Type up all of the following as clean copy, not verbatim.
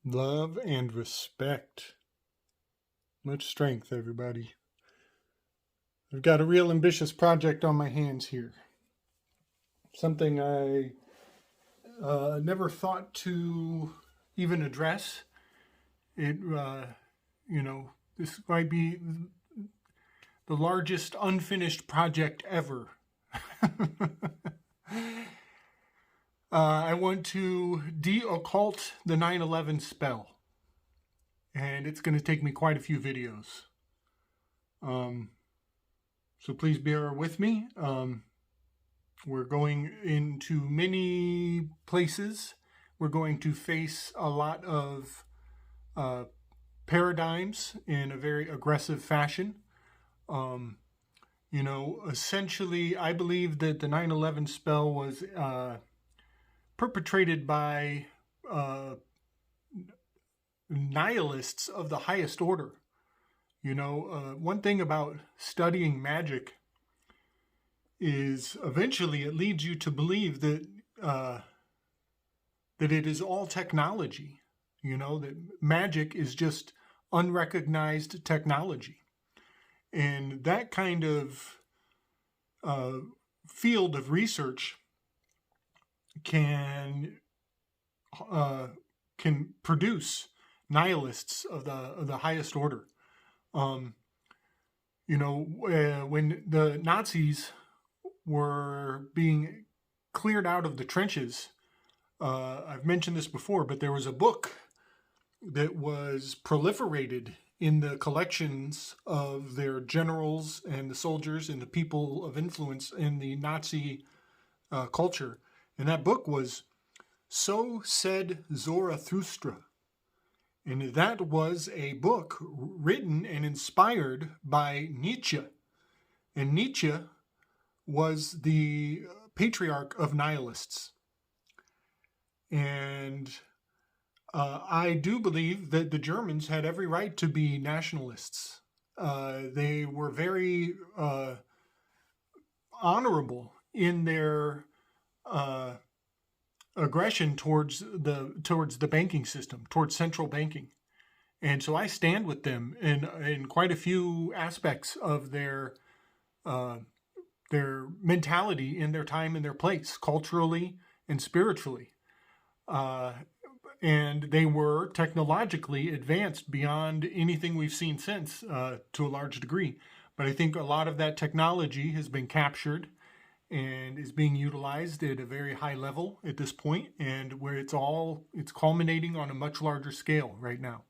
Love and respect. Much strength, everybody. I've got a real ambitious project on my hands here. Something I never thought to even address. This might be the largest unfinished project ever. I want to de-occult the 9/11 spell. And it's going to take me quite a few videos. So please bear with me. We're going into many places. We're going to face a lot of paradigms in a very aggressive fashion. Essentially, I believe that the 9/11 spell was perpetrated by nihilists of the highest order. One thing about studying magic is eventually it leads you to believe that that it is all technology. That magic is just unrecognized technology. And that kind of field of research can produce nihilists of the highest order. When the Nazis were being cleared out of the trenches, I've mentioned this before, but there was a book that was proliferated in the collections of their generals and the soldiers and the people of influence in the Nazi culture. And that book was So Said Zarathustra. And that was a book written and inspired by Nietzsche. And Nietzsche was the patriarch of nihilists. And I do believe that the Germans had every right to be nationalists. They were very honorable in their aggression towards the banking system, towards central banking. And so I stand with them in quite a few aspects of their mentality in their time and their place, culturally and spiritually. And they were technologically advanced beyond anything we've seen since, to a large degree. But I think a lot of that technology has been captured and is being utilized at a very high level at this point, and where it's culminating on a much larger scale right now.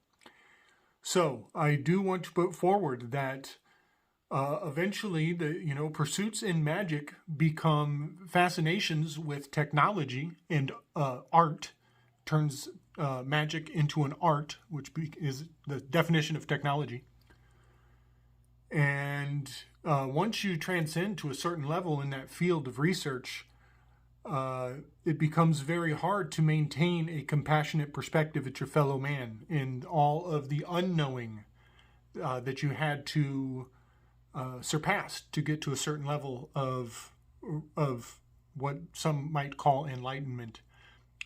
So I do want to put forward that eventually the pursuits in magic become fascinations with technology, and art turns magic into an art, which is the definition of technology. And once you transcend to a certain level in that field of research, it becomes very hard to maintain a compassionate perspective at your fellow man in all of the unknowing that you had to surpass to get to a certain level of what some might call enlightenment.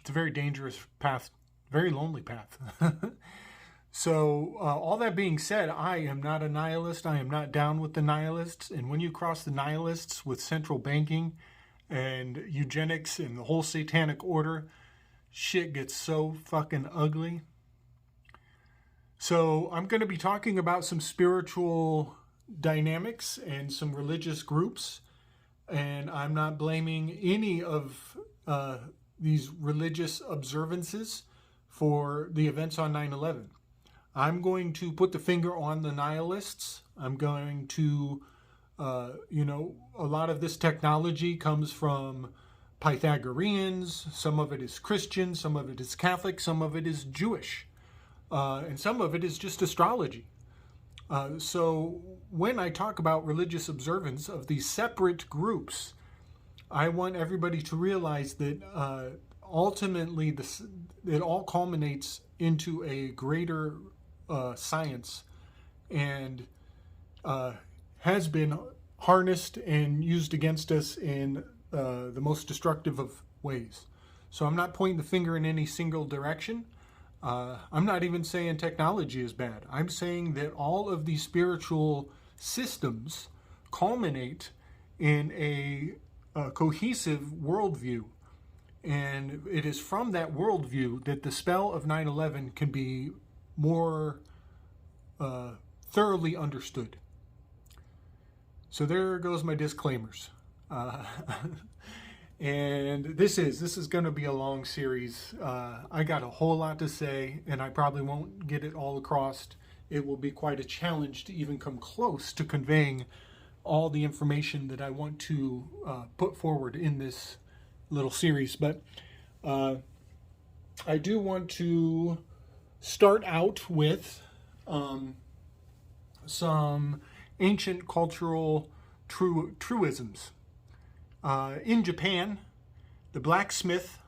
It's a very dangerous path, very lonely path. So all that being said, I am not a nihilist. I am not down with the nihilists. And when you cross the nihilists with central banking and eugenics and the whole satanic order, shit gets so fucking ugly. So I'm going to be talking about some spiritual dynamics and some religious groups. And I'm not blaming any of these religious observances for the events on 9/11. I'm going to put the finger on the nihilists. I'm going to, a lot of this technology comes from Pythagoreans. Some of it is Christian, some of it is Catholic, some of it is Jewish, and some of it is just astrology. So when I talk about religious observance of these separate groups, I want everybody to realize that ultimately it all culminates into a greater science, and has been harnessed and used against us in the most destructive of ways. So I'm not pointing the finger in any single direction. I'm not even saying technology is bad. I'm saying that all of these spiritual systems culminate in a cohesive worldview. And it is from that worldview that the spell of 9/11 can be more thoroughly understood. So there goes my disclaimers. And this is going to be a long series. I got a whole lot to say, and I probably won't get it all across. It will be quite a challenge to even come close to conveying all the information that I want to put forward in this little series. But I do want to start out with some ancient cultural truisms. In Japan, the blacksmith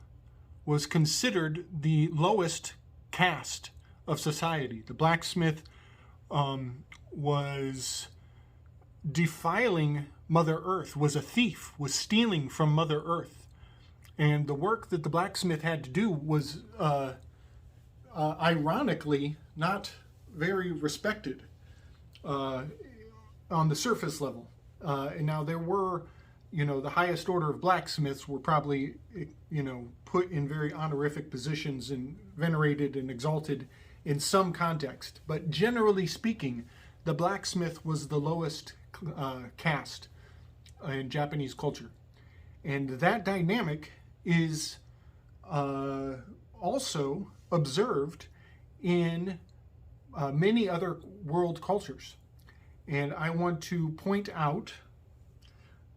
was considered the lowest caste of society. The blacksmith was defiling Mother Earth, was a thief, was stealing from Mother Earth. And the work that the blacksmith had to do was, ironically, not very respected on the surface level. And now there were, the highest order of blacksmiths were probably, put in very honorific positions and venerated and exalted in some context. But generally speaking, the blacksmith was the lowest caste in Japanese culture. And that dynamic is also observed in many other world cultures. And I want to point out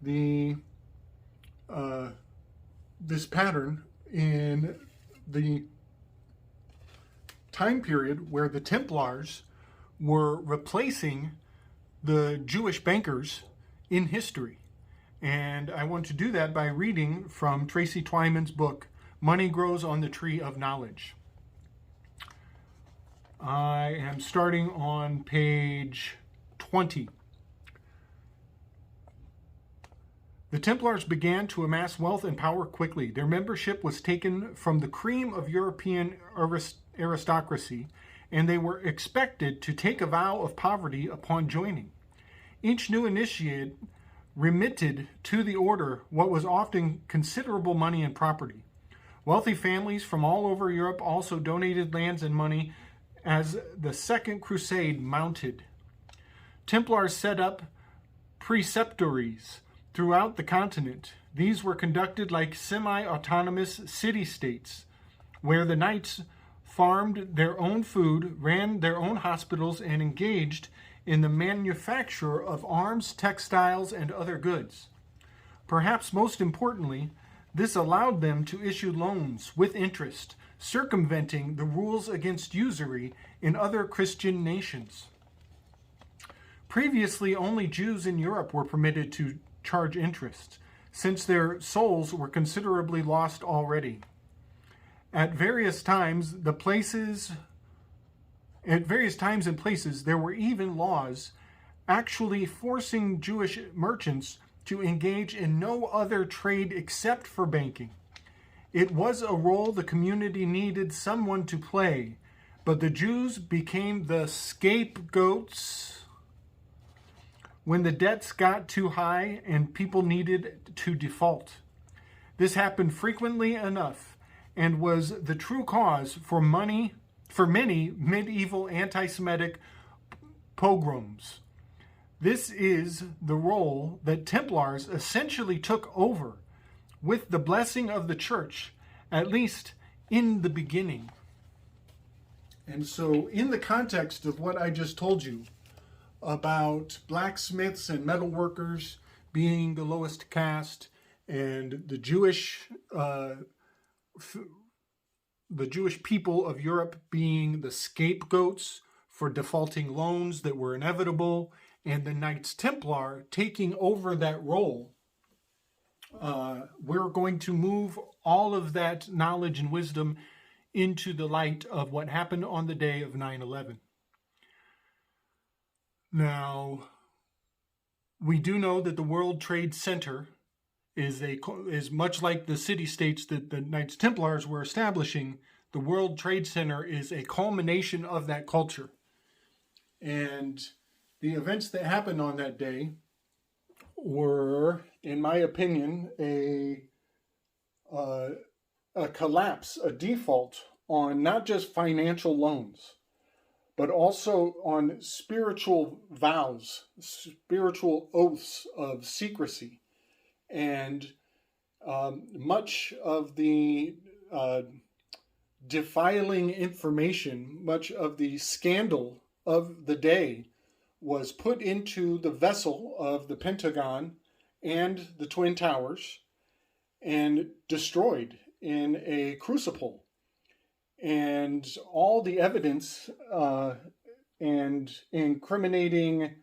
this pattern in the time period where the Templars were replacing the Jewish bankers in history. And I want to do that by reading from Tracy Twyman's book, Money Grows on the Tree of Knowledge. I am starting on page 20. The Templars began to amass wealth and power quickly. Their membership was taken from the cream of European aristocracy, and they were expected to take a vow of poverty upon joining. Each new initiate remitted to the order what was often considerable money and property. Wealthy families from all over Europe also donated lands and money as the Second Crusade mounted. Templars set up preceptories throughout the continent. These were conducted like semi-autonomous city-states, where the knights farmed their own food, ran their own hospitals, and engaged in the manufacture of arms, textiles, and other goods. Perhaps most importantly, this allowed them to issue loans with interest, circumventing the rules against usury in other Christian nations. Previously, only Jews in Europe were permitted to charge interest, since their souls were considerably lost already. At various times and places, there were even laws actually forcing Jewish merchants to engage in no other trade except for banking. It was a role the community needed someone to play, but the Jews became the scapegoats when the debts got too high and people needed to default. This happened frequently enough and was the true cause for many medieval anti-Semitic pogroms. This is the role that Templars essentially took over with the blessing of the church, at least in the beginning. And so in the context of what I just told you about blacksmiths and metalworkers being the lowest caste and the Jewish people of Europe being the scapegoats for defaulting loans that were inevitable, and the Knights Templar taking over that role, we're going to move all of that knowledge and wisdom into the light of what happened on the day of 9/11. Now, we do know that the World Trade Center is much like the city-states that the Knights Templars were establishing. the World Trade Center is a culmination of that culture. And the events that happened on that day were, in my opinion, a collapse, a default on not just financial loans, but also on spiritual vows, spiritual oaths of secrecy. And much of the defiling information, much of the scandal of the day was put into the vessel of the Pentagon and the Twin Towers and destroyed in a crucible. And all the evidence and incriminating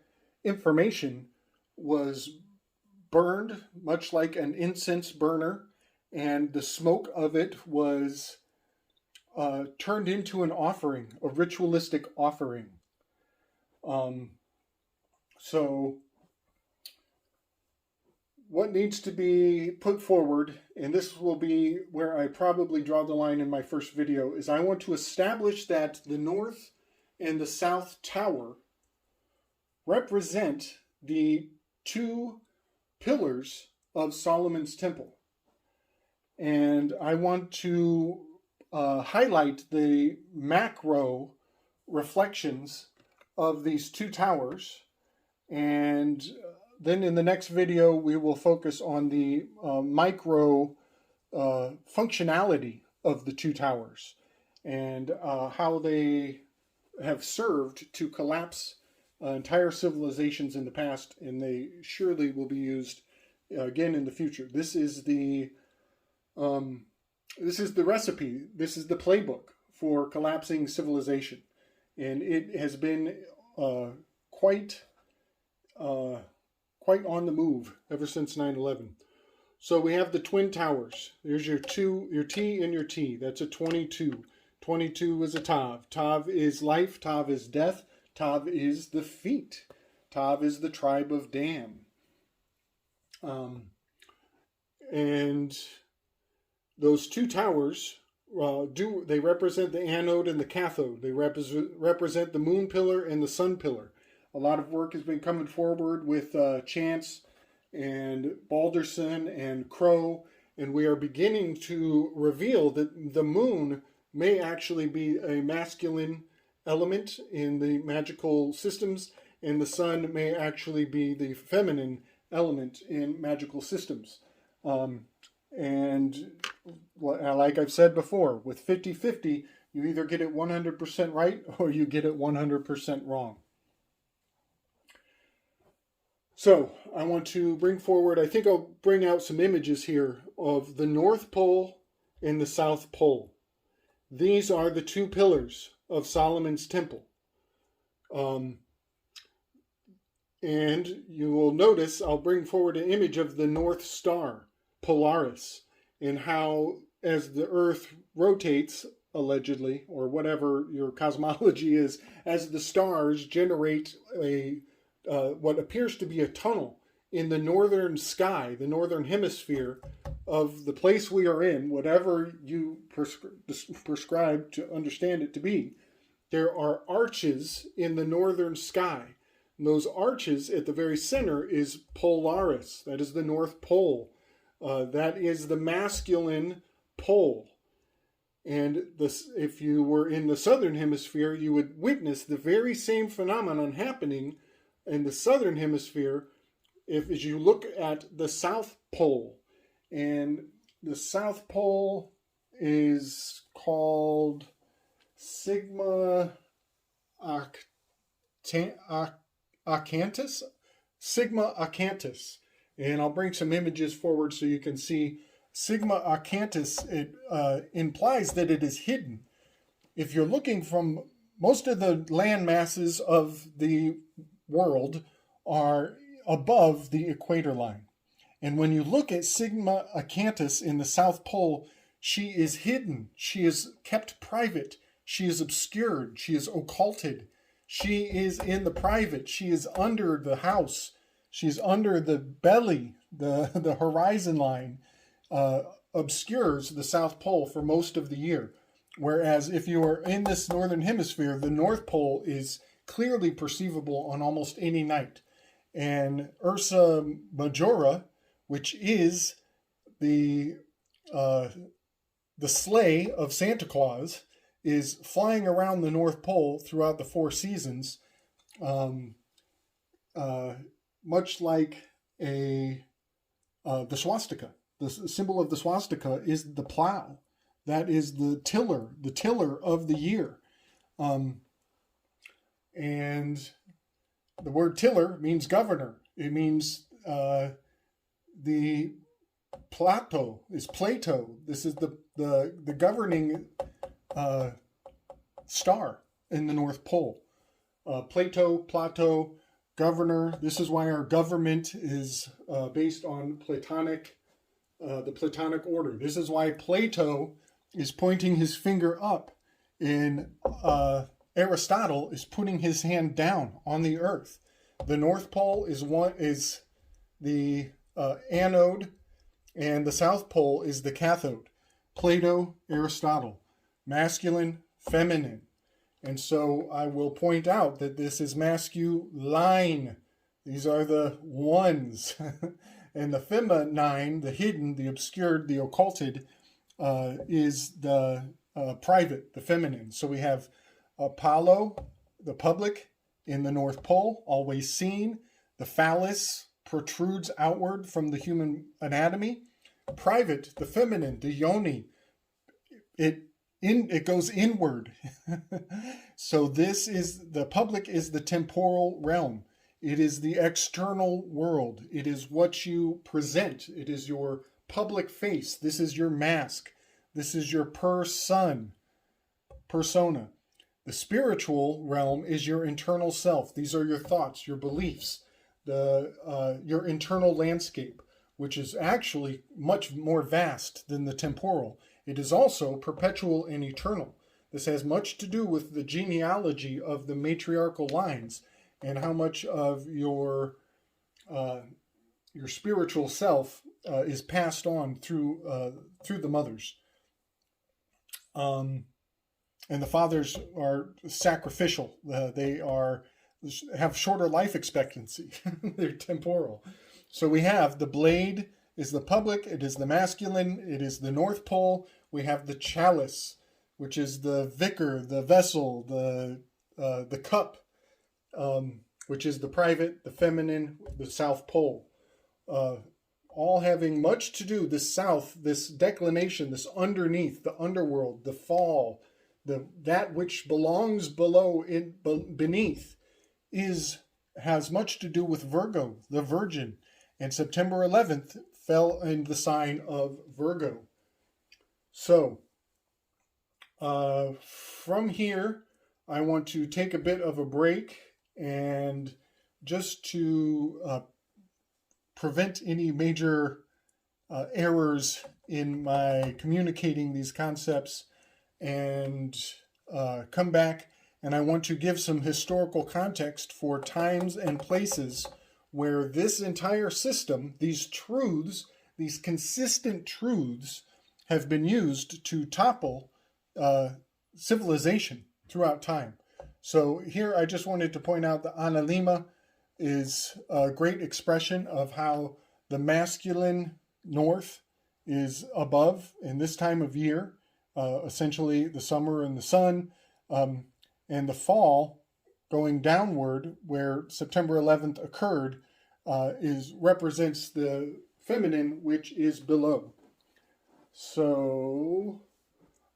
information was burned, much like an incense burner, and the smoke of it was turned into an offering, a ritualistic offering. So what needs to be put forward, and this will be where I probably draw the line in my first video, is I want to establish that the North and the South Tower represent the two pillars of Solomon's Temple. And I want to highlight the macro reflections of these two towers, and then in the next video we will focus on the micro functionality of the two towers and how they have served to collapse entire civilizations in the past, and they surely will be used again in the future. This is the recipe. This is the playbook for collapsing civilization, and it has been quite on the move ever since 9/11. So we have the Twin Towers. There's your T and your T. That's a 22. 22 is a Tav. Tav is life. Tav is death. Tav is the feet. Tav is the tribe of Dan. And those two towers they represent the anode and the cathode. They represent the moon pillar and the sun pillar. A lot of work has been coming forward with Chance and Balderson and Crow, and we are beginning to reveal that the moon may actually be a masculine element in the magical systems, and the sun may actually be the feminine element in magical systems. And like I've said before, with 50-50, you either get it 100% right or you get it 100% wrong. So I want to bring forward, I think I'll bring out some images here of the North Pole and the South Pole. These are the two pillars of Solomon's Temple. And you will notice I'll bring forward an image of the North Star, Polaris, and how as the Earth rotates, allegedly, or whatever your cosmology is, as the stars generate a what appears to be a tunnel in the northern sky, the northern hemisphere of the place we are in, whatever you prescribe to understand it to be, there are arches in the northern sky. And those arches at the very center is Polaris. That is the North Pole. That is the masculine pole. And if you were in the southern hemisphere, you would witness the very same phenomenon happening in the southern hemisphere as you look at the South Pole. And the South Pole is called Sigma Octantis? Sigma Octantis. And I'll bring some images forward so you can see Sigma Octantis. It implies that it is hidden. If you're looking from most of the land masses of the world are above the equator line. And when you look at Sigma Octantis in the South Pole, she is hidden. She is kept private. She is obscured. She is occulted. She is in the private. She is under the house. She's under the belly. The horizon line obscures the South Pole for most of the year. Whereas if you are in this northern hemisphere, the North Pole is clearly perceivable on almost any night. And Ursa Majora, which is the sleigh of Santa Claus, is flying around the North Pole throughout the 4 seasons, much like the swastika. The symbol of the swastika is the plow. That is the tiller of the year. And the word tiller means governor. It means the Plato is Plato. This is the governing star in the North Pole. Plato, governor. This is why our government is based on the Platonic order. This is why Plato is pointing his finger up, and Aristotle is putting his hand down on the earth. The North Pole is the anode, and the South Pole is the cathode. Plato, Aristotle, masculine, feminine. And so I will point out that this is masculine. These are the ones. And the feminine, the hidden, the obscured, the occulted, is the private, the feminine. So we have Apollo, the public, in the North Pole, always seen. The phallus protrudes outward from the human anatomy. Private, the feminine, the yoni, it goes inward. So the public is the temporal realm. It is the external world. It is what you present. It is your public face. This is your mask. This is your persona. The spiritual realm is your internal self. These are your thoughts, your beliefs, your internal landscape, which is actually much more vast than the temporal. It is also perpetual and eternal. This has much to do with the genealogy of the matriarchal lines and how much of your spiritual self is passed on through the mothers. And the fathers are sacrificial. They have shorter life expectancy. They're temporal. So we have the blade is the public, it is the masculine, it is the North Pole. We have the chalice, which is the vicar, the vessel, the cup, which is the private, the feminine, the South Pole. All having much to do, this south, this declination, this underneath, the underworld, the fall, that which belongs beneath has much to do with Virgo, the Virgin. And September 11th fell in the sign of Virgo. So, from here, I want to take a bit of a break, and just to prevent any major errors in my communicating these concepts, and come back, and I want to give some historical context for times and places where this entire system, these truths, these consistent truths, have been used to topple civilization throughout time. So here I just wanted to point out that Analima is a great expression of how the masculine north is above in this time of year, essentially the summer and the sun, and the fall going downward where September 11th occurred represents the feminine, which is below. So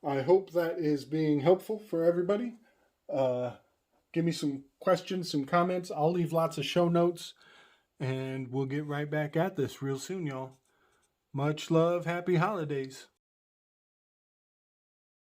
I hope that is being helpful for everybody. Give me some questions, some comments. I'll leave lots of show notes, and we'll get right back at this real soon, y'all. Much love. Happy holidays.